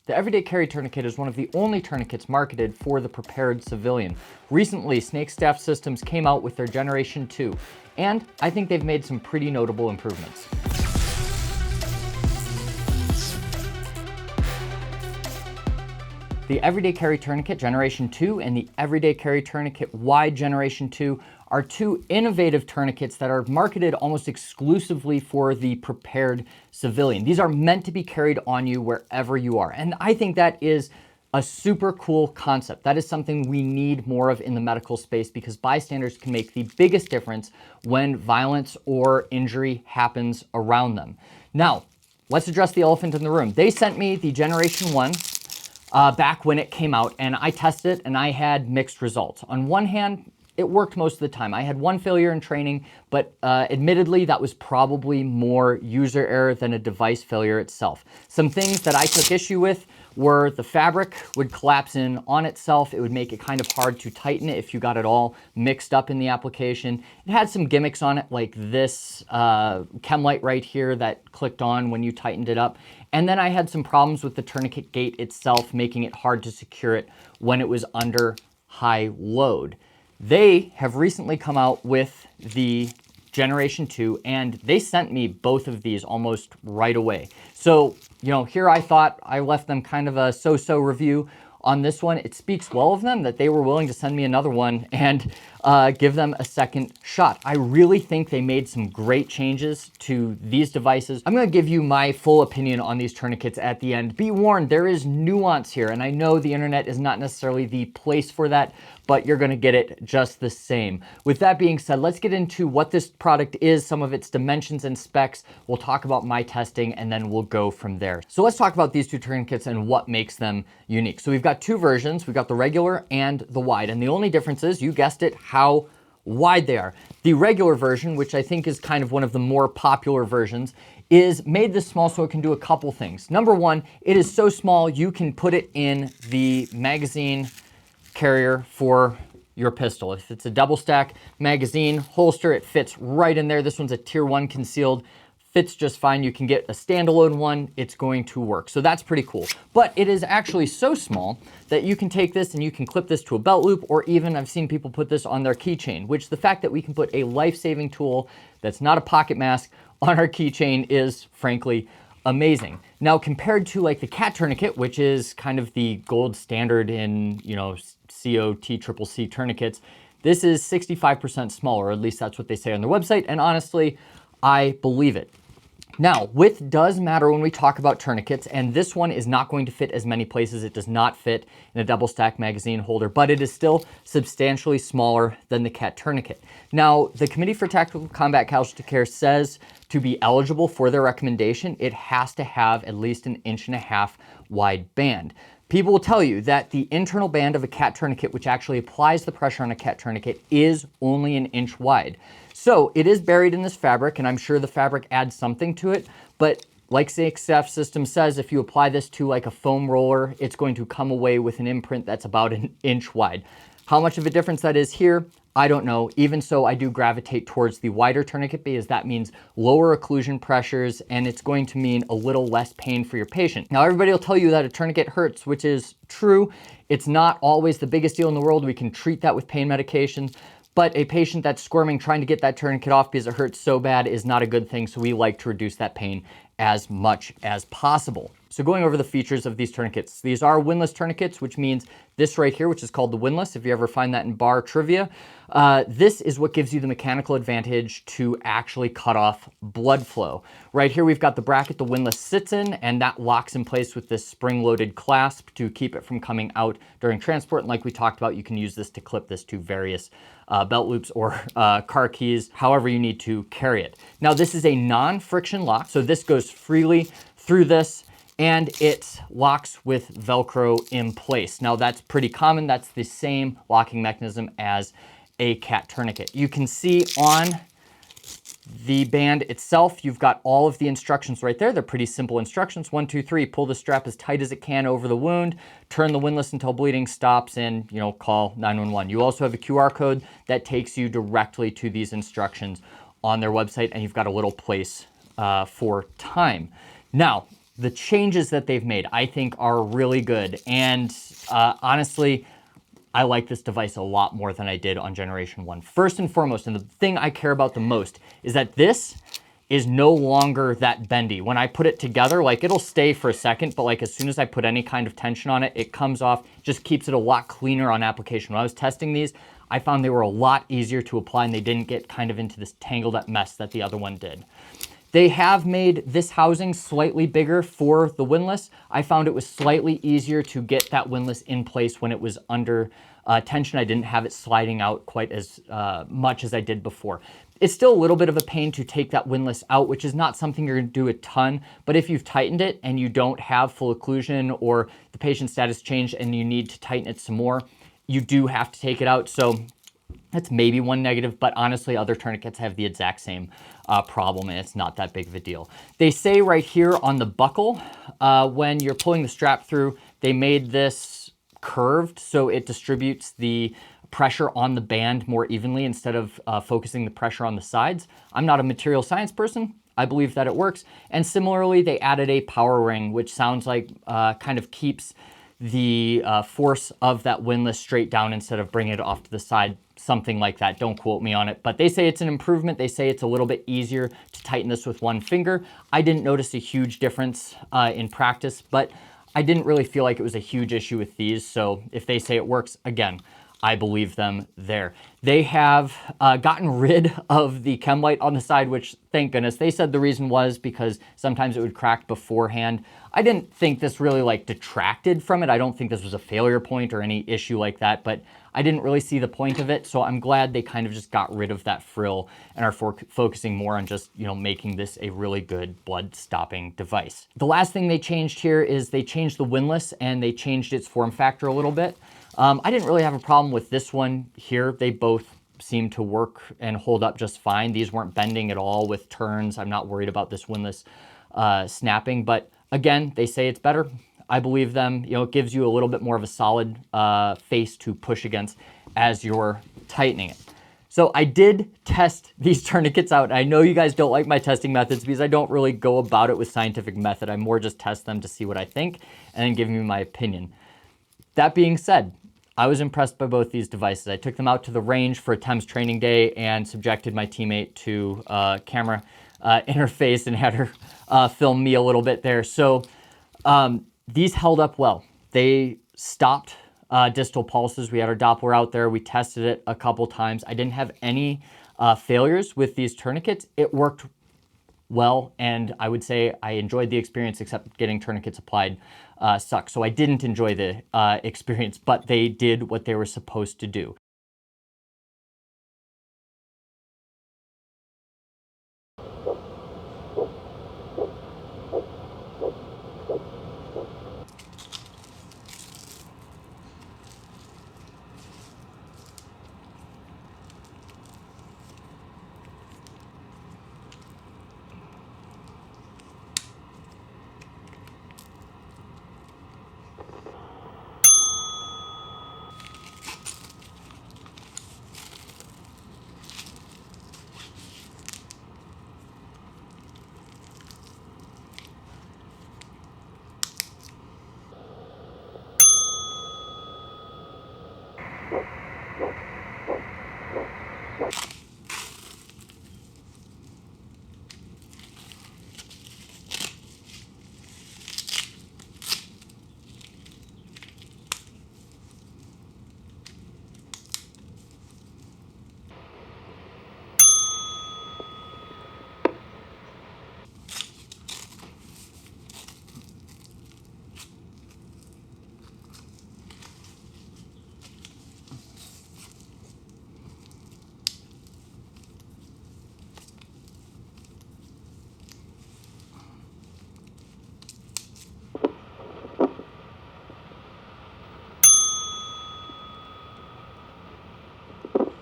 The Everyday Carry Tourniquet is one of the only tourniquets marketed for the prepared civilian. Recently, Snake Staff Systems came out with their Generation 2, and I think they've made some pretty notable improvements. The Everyday Carry Tourniquet Generation 2 and the Everyday Carry Tourniquet Wide Generation 2 are two innovative tourniquets that are marketed almost exclusively for the prepared civilian. These are meant to be carried on you wherever you are. And I think that is a super cool concept. That is something we need more of in the medical space because bystanders can make the biggest difference when violence or injury happens around them. Now, let's address the elephant in the room. They sent me the Generation 1 back when it came out, and I tested it and I had mixed results. On one hand, it worked most of the time. I had one failure in training, but admittedly, that was probably more user error than a device failure itself. Some things that I took issue with were the fabric would collapse in on itself. It would make it kind of hard to tighten it if you got it all mixed up in the application. It had some gimmicks on it, like this chem light right here that clicked on when you tightened it up. And then I had some problems with the tourniquet gate itself, making it hard to secure it when it was under high load. They have recently come out with the Generation 2, and they sent me both of these almost right away. So, here I thought I left them kind of a so-so review on this one. It speaks well of them that they were willing to send me another one and give them a second shot. I really think they made some great changes to these devices. I'm gonna give you my full opinion on these tourniquets at the end. Be warned, there is nuance here, and I know the internet is not necessarily the place for that, but you're gonna get it just the same. With that being said, let's get into what this product is, some of its dimensions and specs. We'll talk about my testing, and then we'll go from there. So let's talk about these two tourniquets and what makes them unique. So we've got two versions. We've got the regular and the wide, and the only difference is, you guessed it, how wide they are. The regular version, which I think is kind of one of the more popular versions, is made this small so it can do a couple things. Number one, it is so small you can put it in the magazine carrier for your pistol. If it's a double stack magazine holster, it fits right in there. This one's a tier 1 concealed. Fits just fine. You can get a standalone one. It's going to work. So that's pretty cool. But it is actually so small that you can take this and you can clip this to a belt loop, or even I've seen people put this on their keychain, which the fact that we can put a life-saving tool that's not a pocket mask on our keychain is frankly amazing. Now, compared to like the cat tourniquet, which is kind of the gold standard in, COTCCC tourniquets, this is 65% smaller, or at least that's what they say on their website. And honestly, I believe it. Now, width does matter when we talk about tourniquets, and this one is not going to fit as many places. It does not fit in a double stack magazine holder, but it is still substantially smaller than the cat tourniquet. Now, the Committee for Tactical Combat Casualty Care says to be eligible for their recommendation, it has to have at least 1.5 inch wide band. People will tell you that the internal band of a cat tourniquet, which actually applies the pressure on a cat tourniquet, is only 1 inch wide. So it is buried in this fabric, and I'm sure the fabric adds something to it, but like Snake Staff Systems says, if you apply this to like a foam roller, it's going to come away with an imprint that's about 1 inch wide. How much of a difference that is here, I don't know. Even so, I do gravitate towards the wider tourniquet because that means lower occlusion pressures, and it's going to mean a little less pain for your patient. Now, everybody will tell you that a tourniquet hurts, which is true. It's not always the biggest deal in the world. We can treat that with pain medications, but a patient that's squirming trying to get that tourniquet off because it hurts so bad is not a good thing, so we like to reduce that pain as much as possible. So going over the features of these tourniquets. These are windlass tourniquets, which means this right here, which is called the windlass, if you ever find that in bar trivia, this is what gives you the mechanical advantage to actually cut off blood flow. Right here, we've got the bracket the windlass sits in, and that locks in place with this spring-loaded clasp to keep it from coming out during transport. And like we talked about, you can use this to clip this to various belt loops or car keys, however you need to carry it. Now, this is a non-friction lock, so this goes freely through this, and it locks with Velcro in place. Now, that's pretty common. That's the same locking mechanism as a cat tourniquet. You can see on the band itself, you've got all of the instructions right there. They're pretty simple instructions. 1, 2, 3, pull the strap as tight as it can over the wound, turn the windlass until bleeding stops, and call 911. You also have a QR code that takes you directly to these instructions on their website, and you've got a little place for time. Now, the changes that they've made, I think, are really good. And honestly, I like this device a lot more than I did on Generation 1. First and foremost, and the thing I care about the most, is that this is no longer that bendy. When I put it together, like it'll stay for a second, but like as soon as I put any kind of tension on it, it comes off, just keeps it a lot cleaner on application. When I was testing these, I found they were a lot easier to apply and they didn't get kind of into this tangled up mess that the other one did. They have made this housing slightly bigger for the windlass. I found it was slightly easier to get that windlass in place when it was under tension. I didn't have it sliding out quite as much as I did before. It's still a little bit of a pain to take that windlass out, which is not something you're gonna do a ton, but if you've tightened it and you don't have full occlusion or the patient status changed and you need to tighten it some more, you do have to take it out. So that's maybe one negative, but honestly, other tourniquets have the exact same problem and it's not that big of a deal. They say right here on the buckle, when you're pulling the strap through, they made this curved so it distributes the pressure on the band more evenly instead of focusing the pressure on the sides. I'm not a material science person. I believe that it works. And similarly, they added a power ring, which sounds like kind of keeps the force of that windlass straight down instead of bringing it off to the side, something like that. Don't quote me on it, but they say it's an improvement. They say it's a little bit easier to tighten this with one finger. I didn't notice a huge difference in practice, but I didn't really feel like it was a huge issue with these. So if they say it works, again, I believe them there. They have gotten rid of the chem light on the side, which thank goodness. They said the reason was because sometimes it would crack beforehand. I didn't think this really like detracted from it. I don't think this was a failure point or any issue like that, but I didn't really see the point of it. So I'm glad they kind of just got rid of that frill and are focusing more on just, you know, making this a really good blood stopping device. The last thing they changed here is they changed the windlass and they changed its form factor a little bit. I didn't really have a problem with this one here. They both seem to work and hold up just fine. These weren't bending at all with turns. I'm not worried about this windlass snapping, but again, they say it's better. I believe them. You know, it gives you a little bit more of a solid face to push against as you're tightening it. So I did test these tourniquets out. I know you guys don't like my testing methods because I don't really go about it with scientific method. I more just test them to see what I think and then give you my opinion. That being said, I was impressed by both these devices. I took them out to the range for a TEMS training day and subjected my teammate to camera interface and had her film me a little bit there. So these held up well. They stopped distal pulses. We had our Doppler out there. We tested it a couple times. I didn't have any failures with these tourniquets. It worked well, and I would say I enjoyed the experience, except getting tourniquets applied sucked. So I didn't enjoy the experience, but they did what they were supposed to do.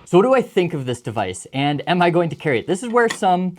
So what do I think of this device, and am I going to carry it? This is where some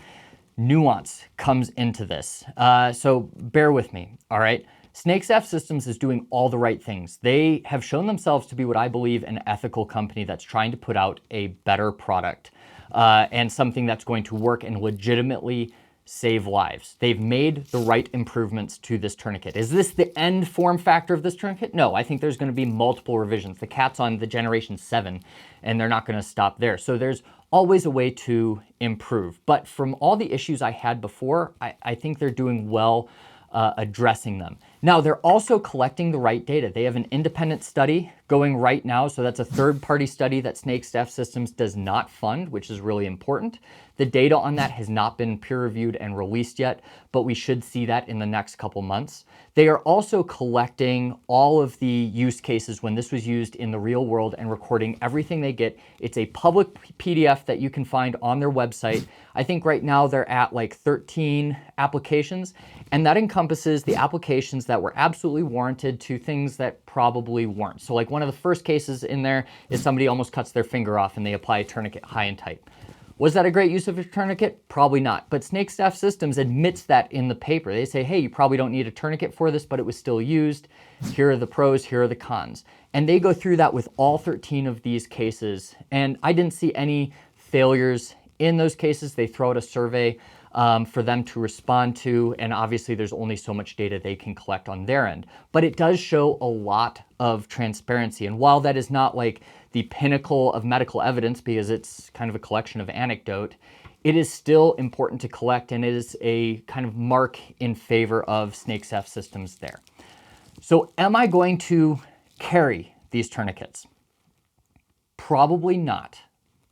nuance comes into this. So bear with me, all right? SnakeStaff Systems is doing all the right things. They have shown themselves to be what I believe an ethical company that's trying to put out a better product and something that's going to work and legitimately save lives. They've made the right improvements to this tourniquet. Is this the end form factor of this tourniquet? No, I think there's going to be multiple revisions. The cat's on the generation 7, and they're not going to stop there. So there's always a way to improve. But from all the issues I had before, I think they're doing well addressing them. Now, they're also collecting the right data. They have an independent study going right now. So that's a third-party study that Snakestaff Systems does not fund, which is really important. The data on that has not been peer-reviewed and released yet, but we should see that in the next couple months. They are also collecting all of the use cases when this was used in the real world and recording everything they get. It's a public PDF that you can find on their website. I think right now they're at like 13 applications, and that encompasses the applications that were absolutely warranted to things that probably weren't. So like one of the first cases in there is somebody almost cuts their finger off and they apply a tourniquet high and tight. Was that a great use of a tourniquet? Probably not. But Snakestaff Systems admits that in the paper. They say, hey, you probably don't need a tourniquet for this, but it was still used. Here are the pros, here are the cons. And they go through that with all 13 of these cases. And I didn't see any failures in those cases. They throw out a survey for them to respond to. And obviously there's only so much data they can collect on their end. But it does show a lot of transparency. And while that is not like the pinnacle of medical evidence because it's kind of a collection of anecdote, it is still important to collect, and it is a kind of mark in favor of Snakestaff Systems there. So am I going to carry these tourniquets? Probably not.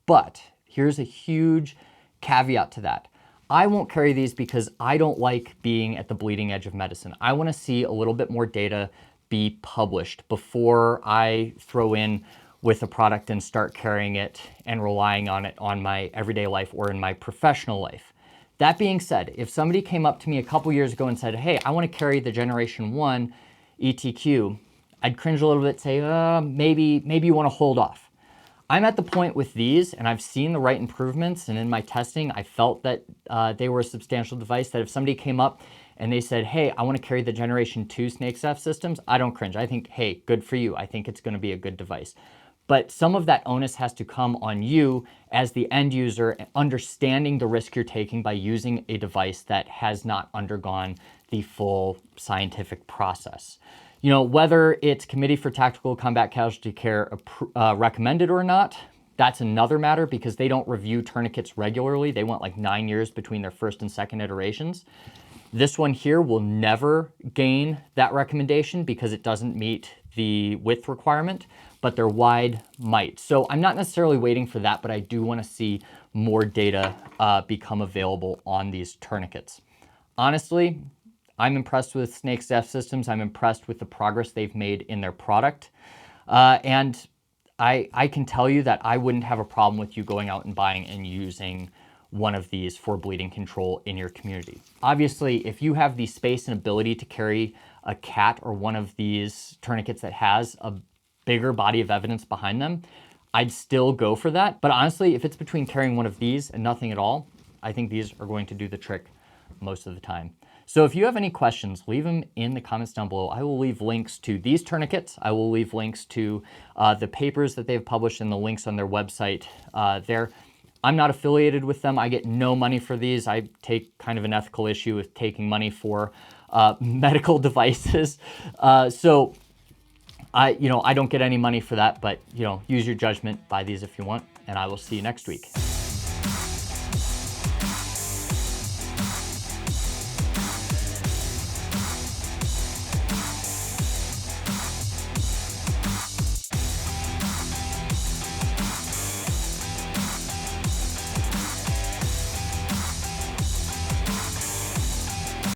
But here's a huge caveat to that. I won't carry these because I don't like being at the bleeding edge of medicine. I want to see a little bit more data be published before I throw in with a product and start carrying it and relying on it on my everyday life or in my professional life. That being said, if somebody came up to me a couple years ago and said, hey, I want to carry the Generation 1 ETQ, I'd cringe a little bit, say, maybe you want to hold off. I'm at the point with these, and I've seen the right improvements, and in my testing, I felt that they were a substantial device, that if somebody came up and they said, hey, I want to carry the Generation 2 Snakestaff Systems, I don't cringe. I think, hey, good for you. I think it's going to be a good device. But some of that onus has to come on you as the end user, understanding the risk you're taking by using a device that has not undergone the full scientific process. You know, whether it's Committee for Tactical Combat Casualty Care recommended or not, that's another matter because they don't review tourniquets regularly. They want like 9 years between their first and second iterations. This one here will never gain that recommendation because it doesn't meet the width requirement, but their wide might. So I'm not necessarily waiting for that, but I do want to see more data become available on these tourniquets. Honestly, I'm impressed with Snakestaff Systems. I'm impressed with the progress they've made in their product. And I can tell you that I wouldn't have a problem with you going out and buying and using one of these for bleeding control in your community. Obviously, if you have the space and ability to carry a CAT or one of these tourniquets that has a bigger body of evidence behind them, I'd still go for that. But honestly, if it's between carrying one of these and nothing at all, I think these are going to do the trick most of the time. So if you have any questions, leave them in the comments down below. I will leave links to these tourniquets. I will leave links to the papers that they've published and the links on their website there. I'm not affiliated with them. I get no money for these. I take kind of an ethical issue with taking money for medical devices. So I don't get any money for that, but use your judgment, buy these if you want, and I will see you next week.